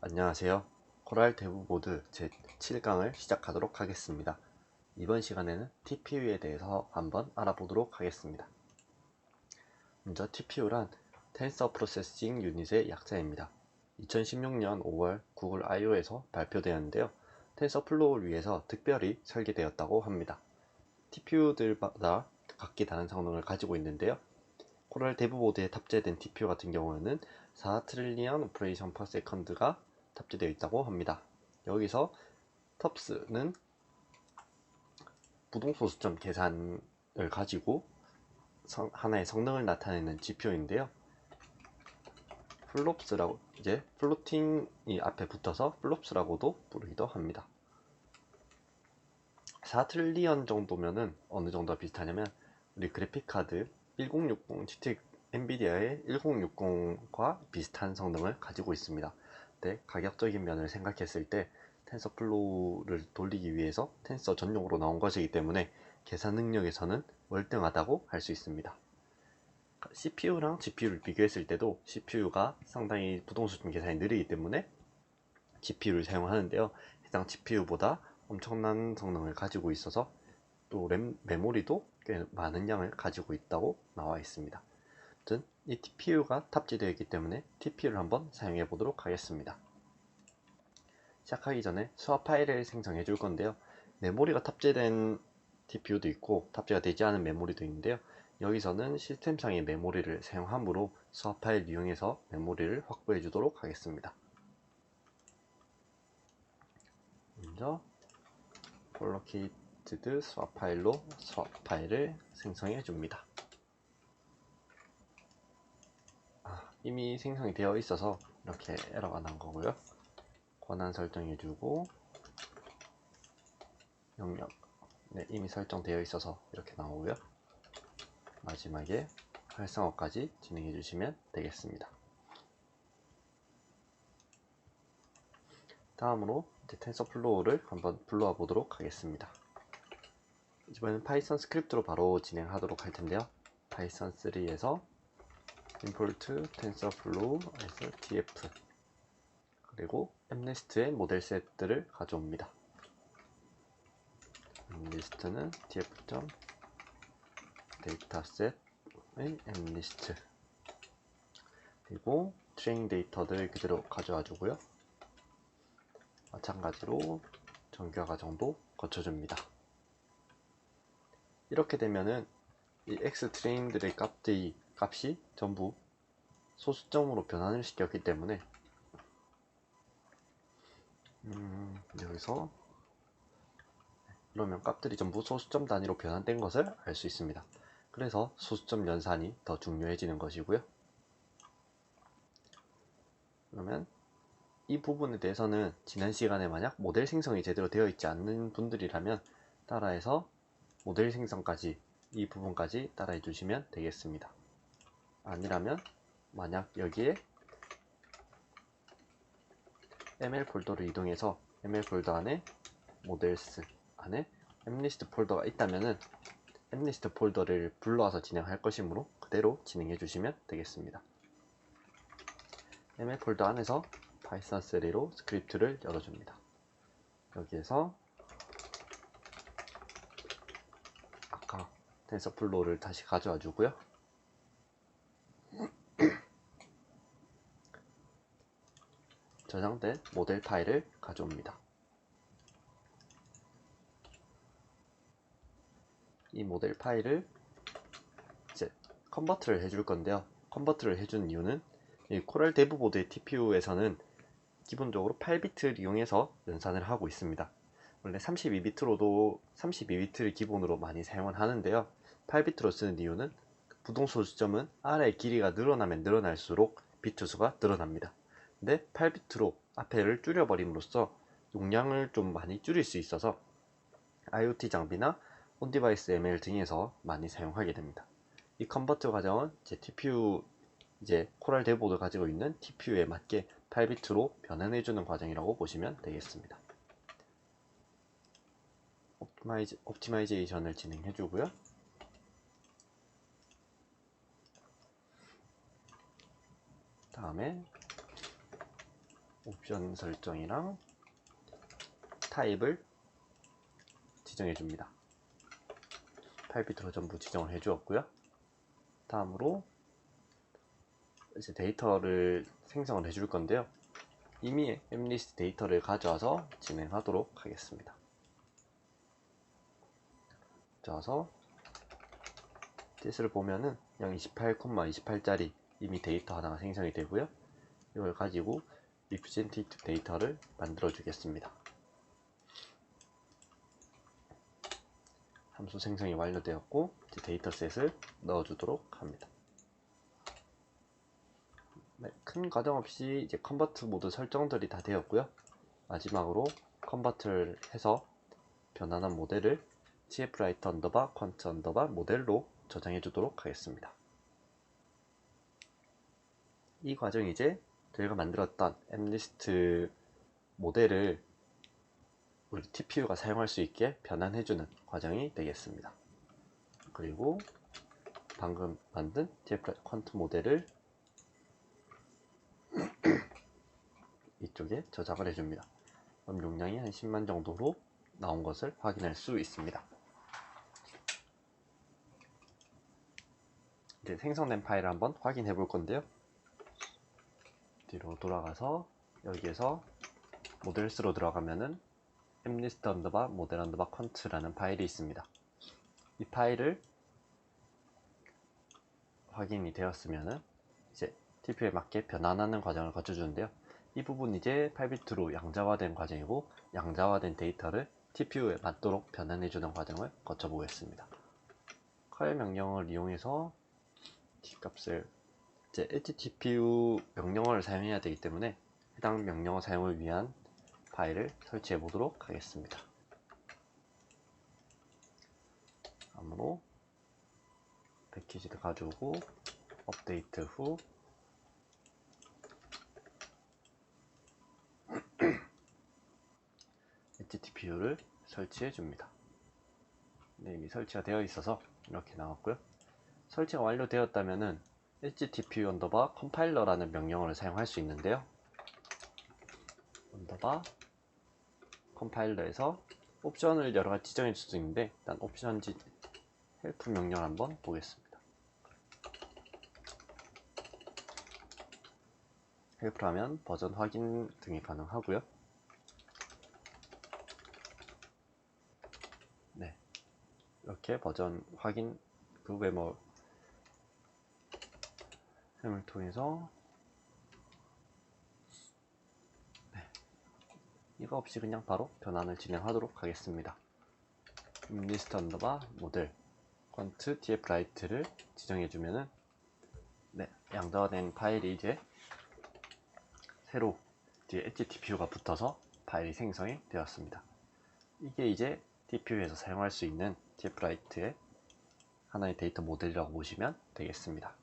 안녕하세요. 코랄 데브보드 제7강을 시작하도록 하겠습니다. 이번 시간에는 TPU에 대해서 한번 알아보도록 하겠습니다. 먼저 TPU란 텐서 프로세싱 유닛의 약자입니다. 2016년 5월 구글 I/O에서 발표되었는데요. 텐서플로우를 위해서 특별히 설계되었다고 합니다. TPU들마다 각기 다른 성능을 가지고 있는데요. 코랄 데브보드에 탑재된 TPU 같은 경우에는 4 트릴리언 오퍼레이션 퍼 세컨드가 탑재되어 있다고 합니다. 여기서 TOPS는 부동소수점 계산을 가지고 하나의 성능을 나타내는 GPU인데요. 플롭스라고 이제 플로팅이 앞에 붙어서 플롭스라고도 부르기도 합니다. 4 트릴리언 정도면은 어느 정도 비슷하냐면 우리 그래픽카드 1060 GT 엔비디아의 1060과 비슷한 성능을 가지고 있습니다. 네, 가격적인 면을 생각했을 때 텐서플로우를 돌리기 위해서 텐서 전용으로 나온 것이기 때문에 계산 능력에서는 월등하다고 할 수 있습니다. CPU랑 GPU를 비교했을 때도 CPU가 상당히 부동수준 계산이 느리기 때문에 GPU를 사용하는데요. 해당 GPU보다 엄청난 성능을 가지고 있어서 또 메모리도 꽤 많은 양을 가지고 있다고 나와 있습니다. 아무튼 이 TPU가 탑재되어 있기 때문에 TPU를 한번 사용해 보도록 하겠습니다. 시작하기 전에 수화 파일을 생성해 줄 건데요. 메모리가 탑재된 TPU도 있고 탑재가 되지 않은 메모리도 있는데요. 여기서는 시스템상의 메모리를 사용하므로 수화 파일 이용해서 메모리를 확보해 주도록 하겠습니다. 먼저 콜로케이티드 수화 파일로 수화 파일을 생성해 줍니다. 이미 생성이 되어 있어서 이렇게 에러가 난 거고요. 권한 설정해 주고 영역 이미 설정되어 있어서 이렇게 나오고요. 마지막에 활성화까지 진행해 주시면 되겠습니다. 다음으로 이제 텐서플로우를 한번 불러와 보도록 하겠습니다. 이번에는 파이썬 스크립트로 바로 진행하도록 할 텐데요. 파이썬 3에서 import tensorflow에서 tf 그리고 mnest의 모델 셋들을 가져옵니다. mnest는 tf.dataset의 mnest 그리고 트레이닝 데이터들을 그대로 가져와 주고요. 마찬가지로 정규화 과정도 거쳐줍니다. 이렇게 되면은 이 x트레인들의 값이 전부 소수점으로 변환을 시켰기 때문에 여기서 그러면 값들이 전부 소수점 단위로 변환된 것을 알 수 있습니다. 그래서 소수점 연산이 더 중요해지는 것이고요. 그러면 이 부분에 대해서는 지난 시간에 만약 모델 생성이 제대로 되어 있지 않는 분들이라면 따라해서 모델 생성까지 이 부분까지 따라해 주시면 되겠습니다. 아니라면 만약 여기에 ml 폴더를 이동해서 ml 폴더 안에 모델스 안에 mlist 폴더가 있다면은 mlist 폴더를 불러와서 진행할 것이므로 그대로 진행해 주시면 되겠습니다. ml 폴더 안에서 파이썬 3로 스크립트를 열어줍니다. 여기에서 아까 텐서플로우를 다시 가져와 주고요. 저장된 모델 파일을 가져옵니다. 이 모델 파일을 이제 컨버트를 해줄 건데요. 컨버트를 해준 이유는 이 코랄 데브보드의 TPU에서는 기본적으로 8비트를 이용해서 연산을 하고 있습니다. 원래 32비트를 기본으로 많이 사용을 하는데요. 8비트로 쓰는 이유는 부동소수점은 아래의 길이가 늘어나면 늘어날수록 비트 수가 늘어납니다. 근데 8비트로 앞에를 줄여버림으로써 용량을 좀 많이 줄일 수 있어서 IoT 장비나 온디바이스 ML 등에서 많이 사용하게 됩니다. 이 컨버트 과정은 TPU 코랄 데브보드 가지고 있는 TPU에 맞게 8비트로 변환해주는 과정이라고 보시면 되겠습니다. 옵티마이제이션을 진행해주고요. 다음에 옵션 설정이랑 타입을 지정해 줍니다. 8비트로 전부 지정을 해 주었고요. 다음으로 이제 데이터를 생성을 해줄 건데요. 이미 앱리스트 데이터를 가져와서 진행하도록 하겠습니다. 가져와서 this를 보면은 028,28짜리 이미 데이터 하나가 생성이 되고요. 이걸 가지고 representative 데이터를 만들어 주겠습니다. 함수 생성이 완료되었고 이제 데이터셋을 넣어주도록 합니다. 네, 큰 과정 없이 이제 컨버트 모드 설정들이 다 되었고요. 마지막으로 컨버트를 해서 변환한 모델을 tfwriter 언더바 quant 언더바 모델로 저장해 주도록 하겠습니다. 이 과정이 이제 저희가 만들었던 앱리스트 모델을 우리 TPU가 사용할 수 있게 변환해주는 과정이 되겠습니다. 그리고 방금 만든 tfwriter quant 모델을 이쪽에 저장을 해줍니다. 그럼 용량이 한 10만 정도로 나온 것을 확인할 수 있습니다. 이제 생성된 파일을 한번 확인해 볼 건데요. 뒤로 돌아가서 여기에서 모델스로 들어가면은 앱리스트 언더바 모델 언더바 quant라는 파일이 있습니다. 이 파일을 확인이 되었으면은 이제 TPU에 맞게 변환하는 과정을 거쳐주는데요. 이 부분 이제 8비트로 양자화된 과정이고 양자화된 데이터를 TPU에 맞도록 변환해주는 과정을 거쳐보겠습니다. 컬 명령을 이용해서 t값을 이제 HTPU 명령어를 사용해야 되기 때문에 해당 명령어 사용을 위한 파일을 설치해 보도록 하겠습니다. 다음으로 패키지를 가져오고 업데이트 후 HTPU를 설치해 줍니다. 네, 이미 설치가 되어 있어서 이렇게 나왔고요. 설치가 완료되었다면은 HTPU 언더바 컴파일러라는 명령어를 사용할 수 있는데요. 언더바 컴파일러에서 옵션을 여러가지 지정해 줄 수 있는데 일단 옵션 헬프 명령을 한번 보겠습니다. 헬프를 하면 버전 확인 등이 가능하고요. 네, 이렇게 버전 확인 그 외모 을 통해서 이거 없이 그냥 바로 변환을 진행하도록 하겠습니다. 리스트 언더바 모델 quant tfwrite를 지정해주면은 네, 양자화된 파일이 이제 새로 뒤에 HTPU가 붙어서 파일이 생성이 되었습니다. 이게 이제 TPU에서 사용할 수 있는 tfwrite의 하나의 데이터 모델이라고 보시면 되겠습니다.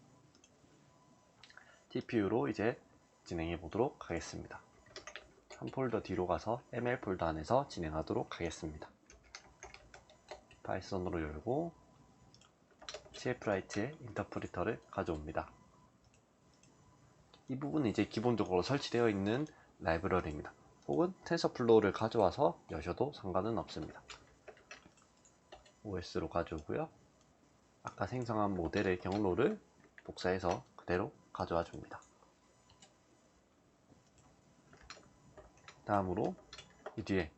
TPU로 이제 진행해 보도록 하겠습니다. 한 폴더 뒤로 가서 ML 폴더 안에서 진행하도록 하겠습니다. 파이썬으로 열고 tfwrite의 인터프리터를 가져옵니다. 이 부분은 이제 기본적으로 설치되어 있는 라이브러리입니다. 혹은 텐서플로우를 가져와서 여셔도 상관은 없습니다. OS로 가져오고요. 아까 생성한 모델의 경로를 복사해서 그대로 가져와 줍니다. 다음으로 이 뒤에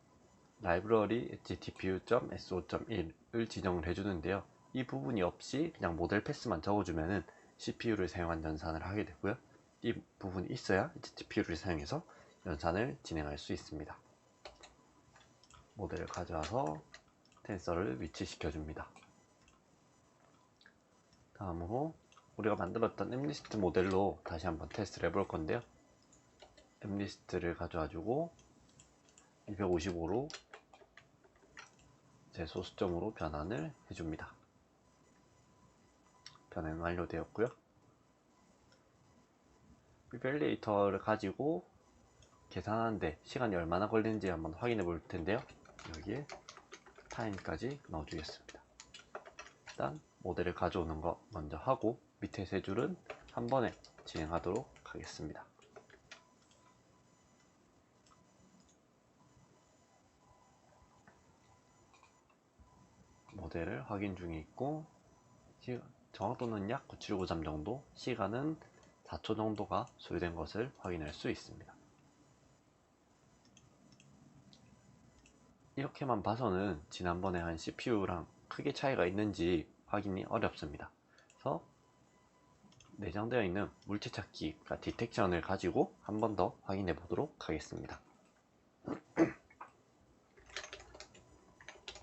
라이브러리 htpu.so.1을 지정을 해주는데요. 이 부분이 없이 그냥 모델 패스만 적어주면은 CPU를 사용한 연산을 하게 되고요. 이 부분이 있어야 HTPU를 사용해서 연산을 진행할 수 있습니다. 모델을 가져와서 텐서를 위치시켜 줍니다. 다음으로 우리가 만들었던 앱리스트 모델로 다시 한번 테스트를 해볼 건데요. 앱리스트를 가져와 주고 255로 제 소수점으로 변환을 해줍니다. 변환 완료되었고요. 이밸리에이터를 가지고 계산하는데 시간이 얼마나 걸리는지 한번 확인해 볼 텐데요. 여기에 타임까지 넣어주겠습니다. 일단 모델을 가져오는 거 먼저 하고 밑에 세 줄은 한 번에 진행하도록 하겠습니다. 모델을 확인 중에 있고, 정확도는 약 9793 정도, 시간은 4초 정도가 소요된 것을 확인할 수 있습니다. 이렇게만 봐서는 지난번에 한 CPU랑 크게 차이가 있는지 확인이 어렵습니다. 그래서 내장되어 있는 물체 찾기, 그러니까 디텍션을 가지고 한 번 더 확인해 보도록 하겠습니다.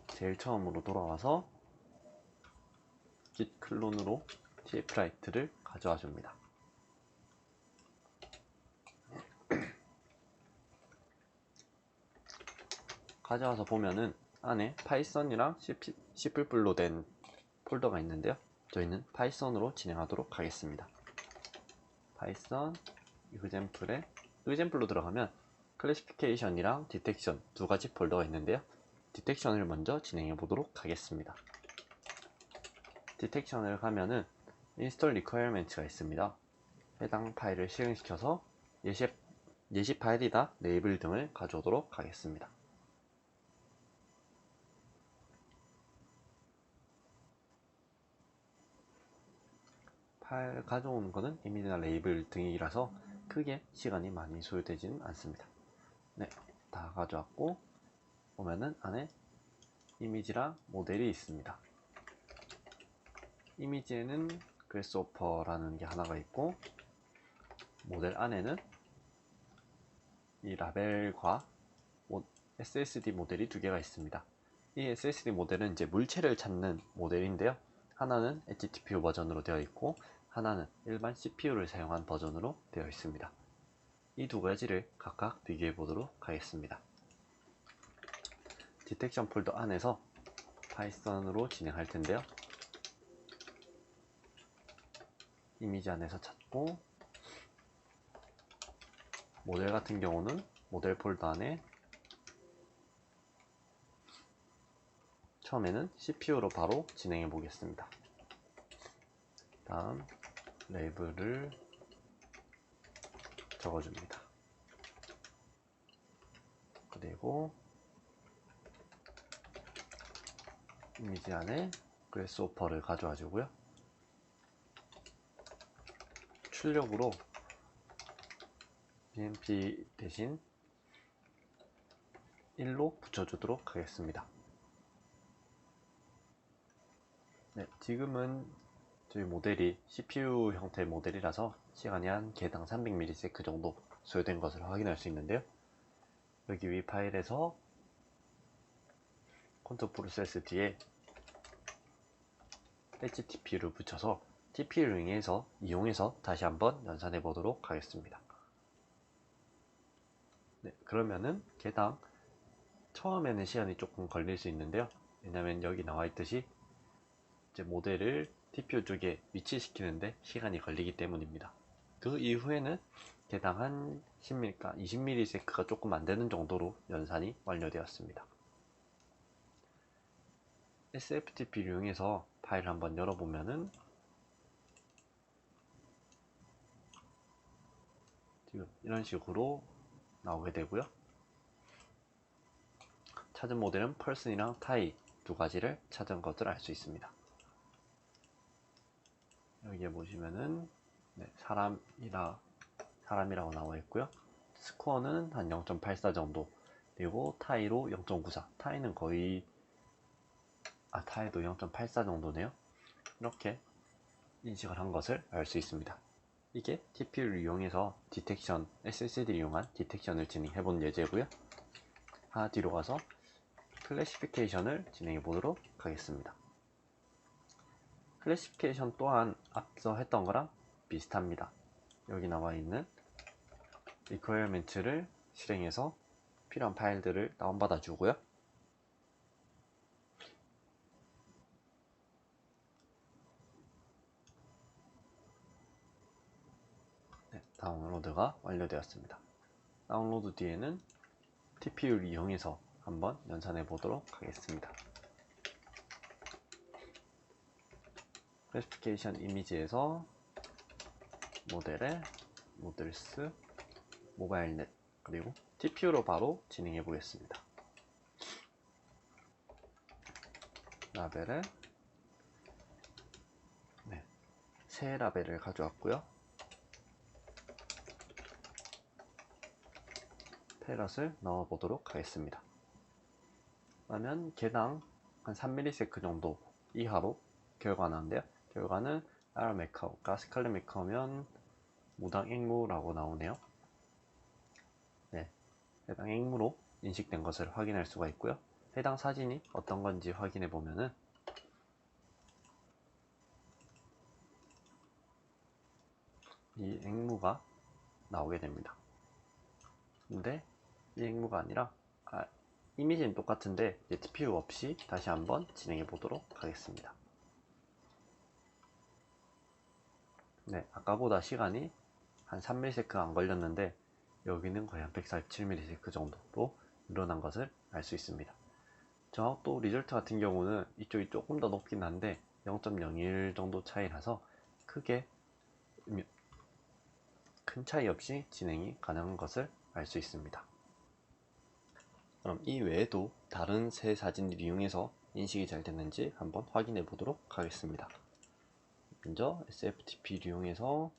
제일 처음으로 돌아와서 git 클론으로 tfwrite를 가져와 줍니다. 가져와서 보면은 안에 파이썬이랑 C++로 된 폴더가 있는데요. 저희는 파이썬으로 진행하도록 하겠습니다. 파이썬 example에 example로 들어가면 클래시피케이션이랑 디텍션 두 가지 폴더가 있는데요. 디텍션을 먼저 진행해 보도록 하겠습니다. 디텍션을 가면은 install requirements가 있습니다. 해당 파일을 실행시켜서 예시 파일이다 레이블 등을 가져오도록 하겠습니다. 파일 가져오는 것은 이미지나 레이블 등이라서 크게 시간이 많이 소요되지는 않습니다. 네, 다 가져왔고 보면은 안에 이미지랑 모델이 있습니다. 이미지에는 그래스호퍼라는 게 하나가 있고, 모델 안에는 이 라벨과 SSD 모델이 두 개가 있습니다. 이 SSD 모델은 이제 물체를 찾는 모델인데요. 하나는 HTPU 버전으로 되어 있고, 하나는 일반 CPU를 사용한 버전으로 되어 있습니다. 이 두 가지를 각각 비교해 보도록 하겠습니다. 디텍션 폴더 안에서 파이썬으로 진행할 텐데요. 이미지 안에서 찾고, 모델 같은 경우는 모델 폴더 안에 처음에는 CPU로 바로 진행해 보겠습니다. 다음 레이블을 적어줍니다. 그리고 이미지 안에 그래스호퍼를 가져와 주고요. 출력으로 bmp 대신 1로 붙여주도록 하겠습니다. 네, 지금은 저희 모델이 CPU 형태의 모델이라서 시간이 한 개당 300ms 정도 소요된 것을 확인할 수 있는데요. 여기 위 파일에서 컨트롤 프로세스 뒤에 HTTP를 붙여서 TP를 이용해서 다시 한번 연산해 보도록 하겠습니다. 네, 그러면은 개당 처음에는 시간이 조금 걸릴 수 있는데요. 왜냐면 여기 나와 있듯이 이제 모델을 TPU 쪽에 위치시키는데 시간이 걸리기 때문입니다. 그 이후에는 개당 한 20ms가 조금 안 되는 정도로 연산이 완료되었습니다. SFTP를 이용해서 파일을 한번 열어보면은 지금 이런 식으로 나오게 되고요. 찾은 모델은 person이랑 타이 두 가지를 찾은 것을 알 수 있습니다. 여기에 보시면은 네, 사람이라고 나와 있고요. 스코어는 한 0.84 정도, 그리고 타이로 0.94, 타이는 거의 타이도 0.84 정도네요. 이렇게 인식을 한 것을 알 수 있습니다. 이게 TPU를 이용해서 디텍션, SSD를 이용한 디텍션을 진행해 본 예제고요. 하나 뒤로 가서 클래시피케이션을 진행해 보도록 하겠습니다. 클래시피케이션 또한 앞서 했던 거랑 비슷합니다. 여기 나와 있는 requirement를 실행해서 필요한 파일들을 다운받아 주고요. 네, 다운로드가 완료되었습니다. 다운로드 뒤에는 TPU를 이용해서 한번 연산해 보도록 하겠습니다. 클래시피케이션 이미지에서 모델에 모델스, 모바일넷, 그리고 TPU로 바로 진행해 보겠습니다. 라벨을 새 라벨을 가져왔고요. 패럿을 넣어 보도록 하겠습니다. 그러면 개당 한 3ms 정도 이하로 결과가 나오는데요. 결과는 아라메카오가 스칼렛 메카오면 무당 앵무라고 나오네요. 네, 해당 앵무로 인식된 것을 확인할 수가 있고요. 해당 사진이 어떤 건지 확인해 보면은 이 앵무가 나오게 됩니다. 근데 이 앵무가 아니라 이미지는 똑같은데 TPU 없이 다시 한번 진행해 보도록 하겠습니다. 네, 아까보다 시간이 한 3ms 안 걸렸는데 여기는 거의 한 147ms 정도로 늘어난 것을 알 수 있습니다. 정확도 리절트 같은 경우는 이쪽이 조금 더 높긴 한데 0.01 정도 차이라서 크게 큰 차이 없이 진행이 가능한 것을 알 수 있습니다. 그럼 이 외에도 다른 새 사진을 이용해서 인식이 잘 됐는지 한번 확인해 보도록 하겠습니다. 먼저 SFTP를 이용해서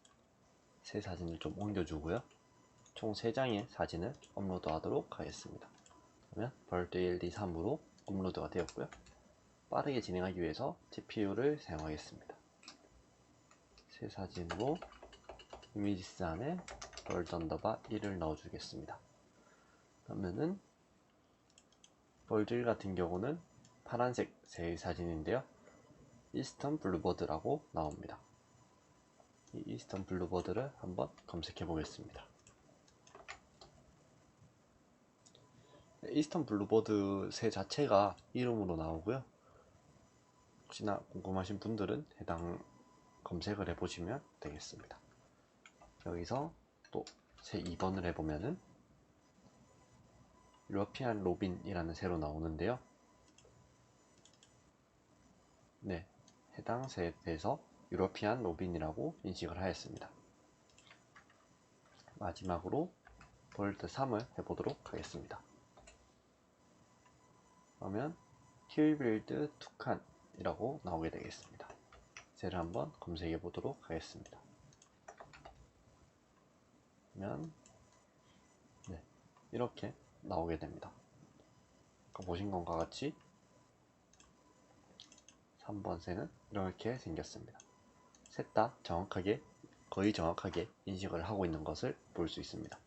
새 사진을 좀 옮겨주고요. 총 3장의 사진을 업로드 하도록 하겠습니다. 그러면 벌드 ALD3으로 업로드가 되었고요. 빠르게 진행하기 위해서 TPU를 사용하겠습니다. 새 사진으로 이미지스 안에 벌드 언더바 1을 넣어주겠습니다. 그러면은 벌드 1 같은 경우는 파란색 새 사진인데요. 이스턴 블루버드라고 나옵니다. 이 이스턴 블루버드를 한번 검색해 보겠습니다. 이스턴 블루버드 새 자체가 이름으로 나오고요. 혹시나 궁금하신 분들은 해당 검색을 해보시면 되겠습니다. 여기서 또 새 2번을 해보면은 유러피안 로빈이라는 새로 나오는데요. 네, 해당 새에 대해서 유러피안 로빈이라고 인식을 하였습니다. 마지막으로 벌드 3을 해보도록 하겠습니다. 그러면 킬빌드 투칸이라고 나오게 되겠습니다. 새를 한번 검색해 보도록 하겠습니다. 그러면 네, 이렇게 나오게 됩니다. 아까 보신 것과 같이 3번 새는 이렇게 생겼습니다. 셋 다 정확하게, 거의 정확하게 인식을 하고 있는 것을 볼 수 있습니다.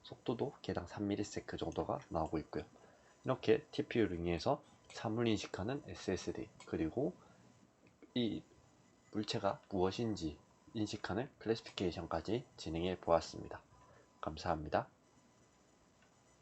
속도도 개당 3ms 정도가 나오고 있고요. 이렇게 TPU를 이용해서 사물 인식하는 SSD, 그리고 이 물체가 무엇인지 인식하는 클래시피케이션까지 진행해 보았습니다. 감사합니다.